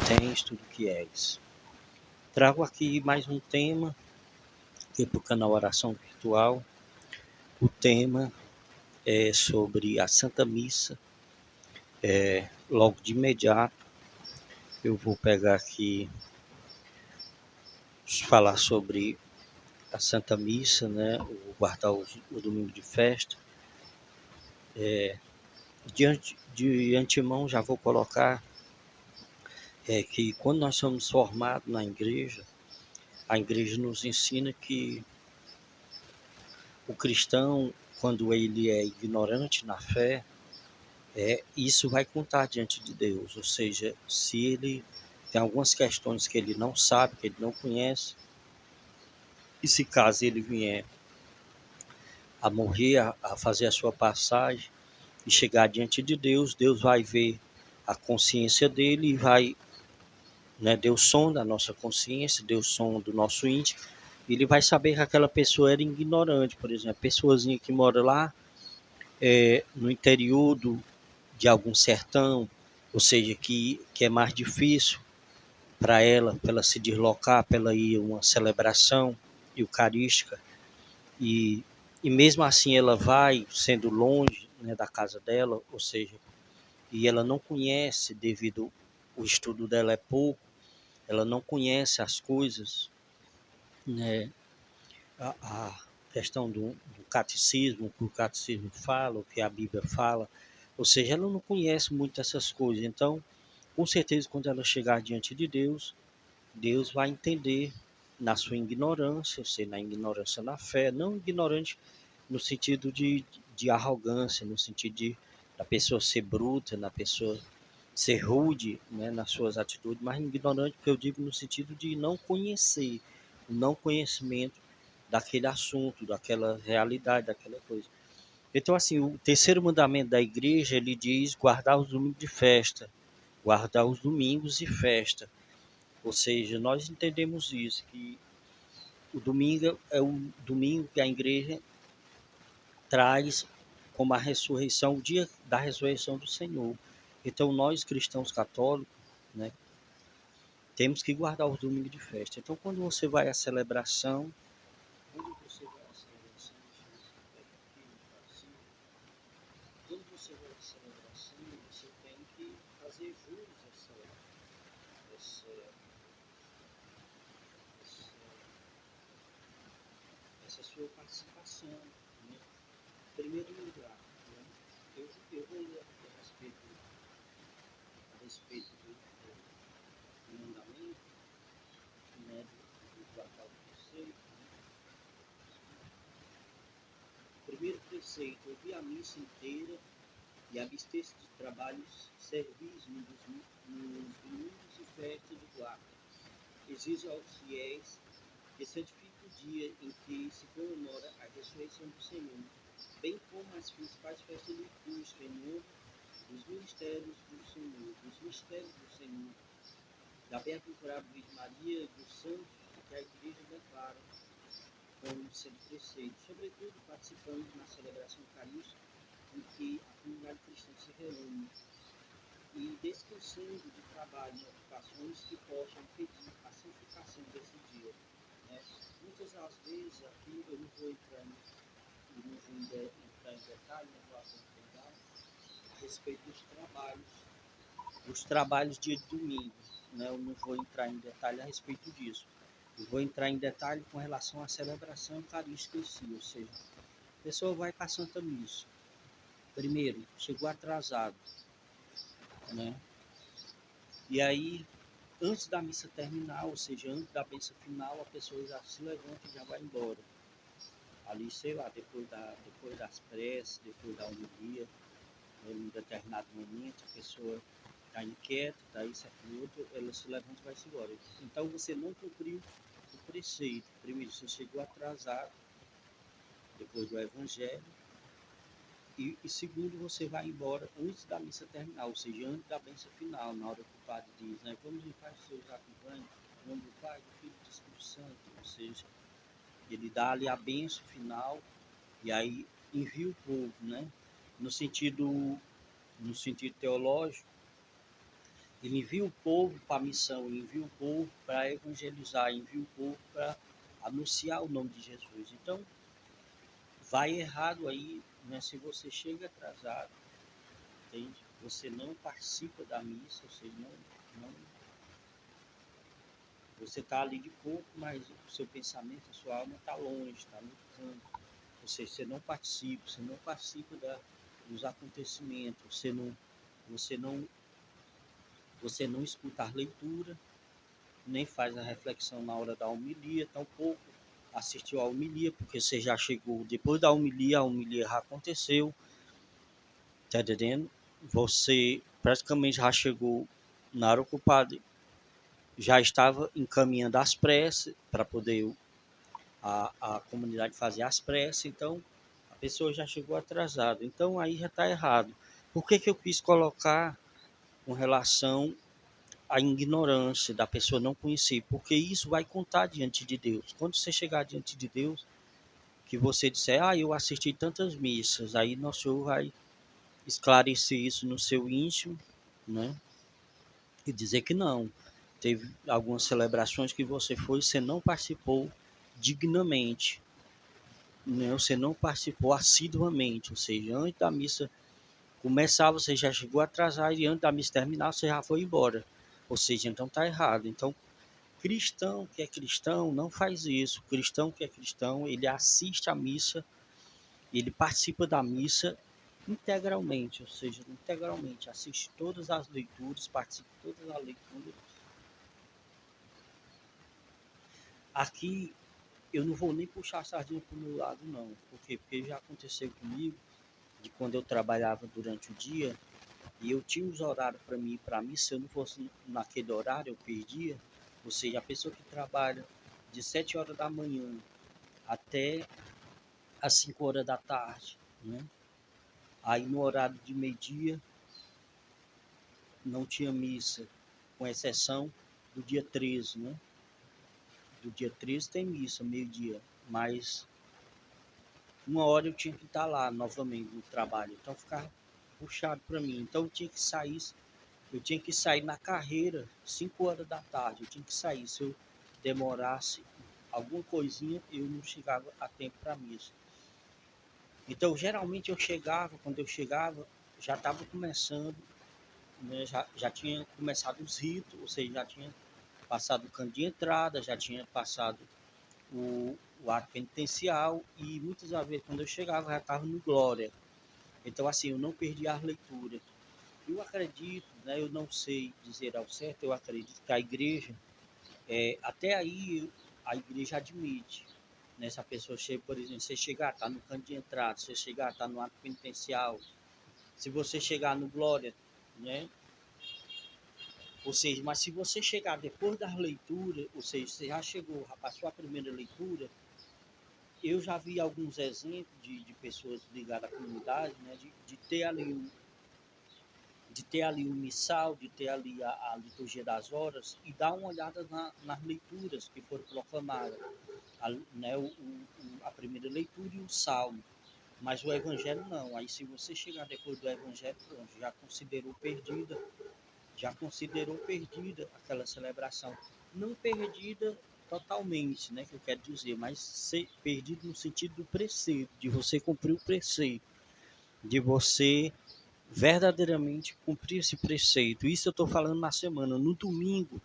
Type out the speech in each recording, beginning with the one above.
Tens tudo que és. Trago aqui mais um tema aqui para o canal Oração Virtual. O tema é sobre a Santa Missa. Logo de imediato eu vou pegar aqui falar sobre a Santa Missa, né? Guardar o domingo de festa. De antemão já vou colocar que quando nós somos formados na igreja, a igreja nos ensina que o cristão, quando ele é ignorante na fé, isso vai contar diante de Deus. Ou seja, se ele tem algumas questões que ele não sabe, que ele não conhece, e se caso ele vier a morrer, a fazer a sua passagem e chegar diante de Deus, Deus vai ver a consciência dele e vai, né, Deus sonda a nossa consciência, Deus sonda o nosso íntimo, e ele vai saber que aquela pessoa era ignorante. Por exemplo, a pessoazinha que mora lá no interior de algum sertão, ou seja, que é mais difícil para ela se deslocar, para ela ir a uma celebração eucarística, e, e mesmo assim ela vai sendo longe, né, da casa dela, ou seja, e ela não conhece, devido o estudo dela é pouco, ela não conhece as coisas, né, a questão do catecismo, o que o catecismo fala, o que a Bíblia fala, ou seja, ela não conhece muito essas coisas. Então, com certeza, quando ela chegar diante de Deus, Deus vai entender na sua ignorância, ou seja, na ignorância na fé, não ignorante no sentido de arrogância, no sentido da pessoa ser bruta, na pessoa ser rude, né, nas suas atitudes, mas ignorante, que eu digo no sentido de não conhecer, o não conhecimento daquele assunto, daquela realidade, daquela coisa. Então, assim, o terceiro mandamento da igreja, ele diz guardar os domingos de festa, guardar os domingos e festa. Ou seja, nós entendemos isso, que o domingo é o domingo que a igreja traz como a ressurreição, o dia da ressurreição do Senhor. Então, nós cristãos católicos, né, temos que guardar os domingos de festa. Então, quando você vai à celebração, quando você vai à celebração, quando você vai à celebração, você tem que fazer jus essa, essa, essa sua participação, né? Em primeiro lugar, né? Eu vou ler aqui a respeito do mandamento, né, do guardar o preceito. Primeiro preceito, ouvir a missa inteira e abster-se de trabalhos servis nos domingos e festas do guarda. Exige aos fiéis que santifique o dia em que se comemora a ressurreição do Senhor, bem como as principais festas litúrgicas em nome dos ministérios do Senhor, da bem-aventurada Virgem Maria e dos santos que a Igreja declara como sendo preceito, sobretudo participando na celebração eucarística em que a comunidade cristã se reúne, e descansando de trabalho e ocupações que possam impedir a santificação desse dia. Né? Muitas das vezes, aqui eu não vou entrar em detalhe, não vou aprofundar a respeito dos trabalhos de domingo. Né? Eu não vou entrar em detalhe a respeito disso. Eu vou entrar em detalhe com relação à celebração eucarística em si, ou seja, a pessoa vai para a Santa Missa. Primeiro, chegou atrasado, né? E aí, antes da missa terminar, ou seja, antes da bênção final, a pessoa já se levanta e já vai embora. Ali, sei lá, depois das preces, depois da homilia, em um determinado momento, a pessoa está inquieta, está isso, aquilo outro, ela se levanta e vai-se embora. Então você não cumpriu o preceito. Primeiro, você chegou atrasado, depois do evangelho, e segundo, você vai embora antes da missa terminar, ou seja, antes da bênção final, na hora que o padre diz, né, vamos em paz, o Senhor os acompanhe, em nome do Pai, do Filho e do Espírito Santo, ou seja, ele dá ali a bênção final, e aí envia o povo, né, no sentido teológico, ele envia o povo para a missão, envia o povo para evangelizar, envia o povo para anunciar o nome de Jesus. Então, vai errado aí, né, se você chega atrasado, entende? Você não participa da missa, não, você está ali de corpo, mas o seu pensamento, a sua alma está longe, está no canto. Ou seja, você não participa dos acontecimentos, você não, você não escuta a leitura, nem faz a reflexão na hora da homilia, tampouco assistiu à homilia, porque você já chegou depois da homilia, a homilia já aconteceu, tá entendendo? Você praticamente já chegou na hora que o padre já estava encaminhando as preces para poder a comunidade fazer as preces, então a pessoa já chegou atrasada, então aí já está errado. Por que que eu quis colocar com relação à ignorância da pessoa não conhecer? Porque isso vai contar diante de Deus. Quando você chegar diante de Deus, que você disser, eu assisti tantas missas, aí nosso Senhor vai esclarecer isso no seu íntimo, né? E dizer que não. Teve algumas celebrações que você foi e você não participou dignamente, né? Você não participou assiduamente, ou seja, antes da missa começar você já chegou atrasado e antes da missa terminar você já foi embora. Ou seja, então está errado. Então, cristão que é cristão não faz isso. Cristão que é cristão, ele assiste a missa, ele participa da missa integralmente, ou seja, integralmente, assiste todas as leituras, participa de todas as leituras. Aqui eu não vou nem puxar a sardinha para o meu lado, não. Por quê? Porque já aconteceu comigo, de quando eu trabalhava durante o dia, e eu tinha os horários para mim ir para a missa, se eu não fosse naquele horário, eu perdia. Ou seja, a pessoa que trabalha de 7 horas da manhã até às 5 horas da tarde, né? Aí no horário de meio-dia não tinha missa, com exceção do dia 13, né? Do dia 13 tem missa, meio-dia, mas uma hora eu tinha que estar lá novamente no trabalho, então ficava puxado para mim. Então eu tinha que sair na carreira 5 horas da tarde, eu tinha que sair. Se eu demorasse alguma coisinha, eu não chegava a tempo para missa. Então, geralmente quando eu chegava, já estava começando, né, já tinha começado os ritos, ou seja, já tinha passado o canto de entrada, já tinha passado o, o ato penitencial e muitas vezes quando eu chegava já estava no glória. Então assim, eu não perdi a leitura. Eu acredito, né, eu não sei dizer ao certo, eu acredito que a igreja, até aí a igreja admite, né, se a pessoa chega, por exemplo, você chegar, está no canto de entrada, você chegar, está no ato penitencial, se você chegar no glória, né, ou seja, mas se você chegar depois das leituras, ou seja, você já chegou, já passou a primeira leitura, eu já vi alguns exemplos de pessoas ligadas à comunidade, né, de ter ali o missal, de ter ali a liturgia das horas e dar uma olhada nas leituras que foram proclamadas, né, a primeira leitura e o salmo, mas o evangelho não. Aí se você chegar depois do evangelho, pronto, já considerou perdida aquela celebração. Não perdida totalmente, né, que eu quero dizer, mas ser perdido no sentido do preceito, de você cumprir o preceito, de você verdadeiramente cumprir esse preceito. Isso eu estou falando na semana. No domingo,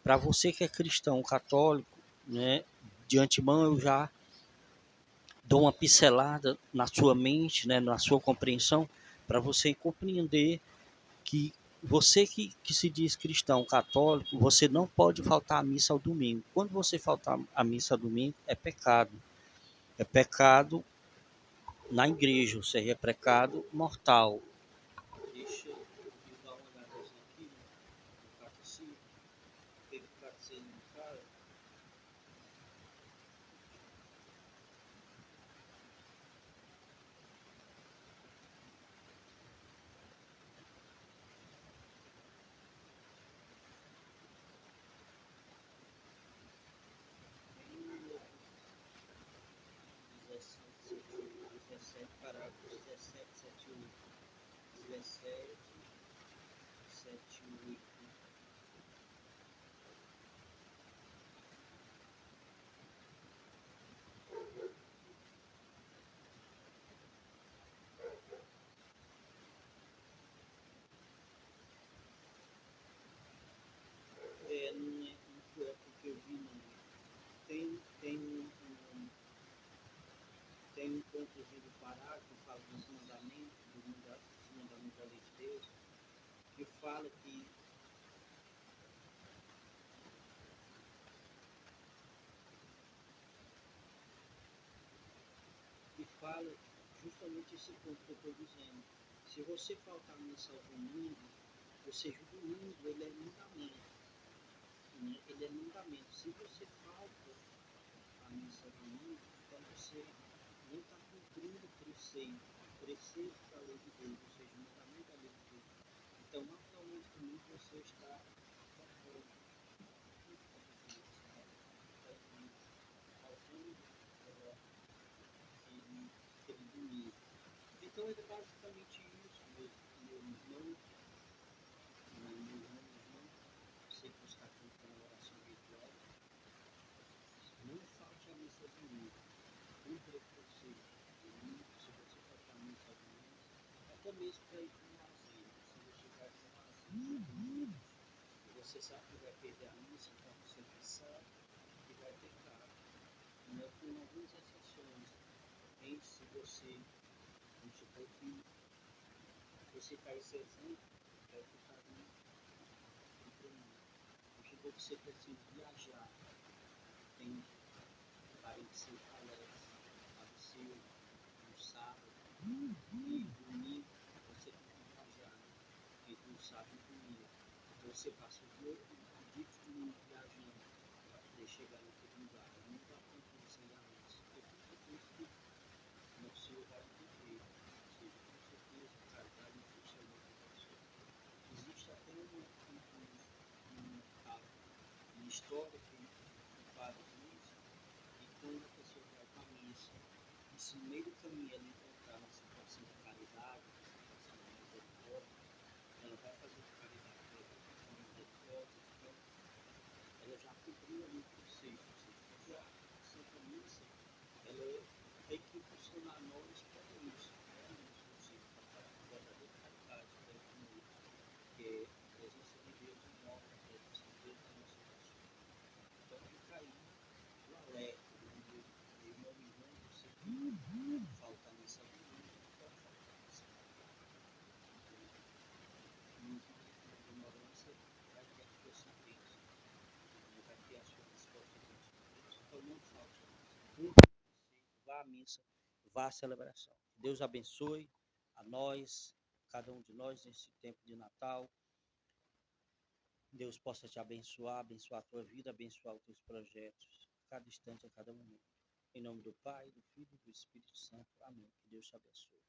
para você que é cristão, católico, né, de antemão eu já dou uma pincelada na sua mente, né, na sua compreensão, para você compreender que você que se diz cristão católico, você não pode faltar à missa ao domingo. Quando você faltar à missa ao domingo, é pecado. É pecado na igreja, ou seja, é pecado mortal. Deixa eu dar uma olhada aqui. Você não fala? Bem, 17, parágrafo 17, 7, 8. 17, 7, 8. Não foi porque eu vi, não. Tem um pontozinho do parágrafo que fala dos mandamentos, dos mandamentos da lei de Deus, que fala que fala justamente esse ponto que eu estou dizendo. Se você faltar a missa ao domingo, ou seja, o domingo ele é mandamento. Né? Ele é mandamento. Se você falta a missa ao domingo, então você não está cumprindo o preceito da lei de Deus, ou seja, o mandamento da lei de Deus. Então, automaticamente você está faltando aquele domingo. Então, é basicamente isso, meu irmão, sei que está cantando a oração virtual, não falte a missa domingo, cumpra o preceito domingo, se você faltar a missa domingo, até mesmo para ir para um lazer, se você vai para um lazer, você sabe que vai perder a missa, então você já sabe que vai pecar. Né? Com algumas exceções, se você, vamos supor que você faz esse exemplo, é o que está no plano. Vamos supor que você precisa viajar, tem para que você falece, faleceu no sábado e domingo, você tem que viajar entre o sábado e domingo. Você passa o dia de domingo viajando para poder chegar naquele lugar. Não dá tempo de você ir à missa. Eu tenho certeza que no seu vai entender. Ou seja, com certeza o casal não funciona com você. Existe até uma história que o padre diz que quando a pessoa vai para a missa, e se no meio do caminho ela encontrar uma situação de caridade, uma situação de misericórdia, ela vai fazer caridade, ela vai fazer misericórdia, então ela já cumpriu ali o conceito, ou seja, porque a Santa Missa, ela tem que funcionar nós para isso, ou seja, para a verdadeira caridade que é conosco, que é a presença de Deus em nós, a presença de Deus na nossa pessoa. Então fica aí o alerta, meu irmão, você que falta nessa domingo, não pode faltar nessa mesmo na ignorância, vai ter a sua sentença, vai ter a sua resposta diante de Deus. Então não falte a missa. Cumpra o preceito, vá à missa, vá à celebração. Que Deus abençoe a nós, cada um de nós nesse tempo de Natal. Deus possa te abençoar, abençoar a tua vida, abençoar os teus projetos, a cada instante, a cada momento. Em nome do Pai, do Filho e do Espírito Santo. Amém. Que Deus te abençoe.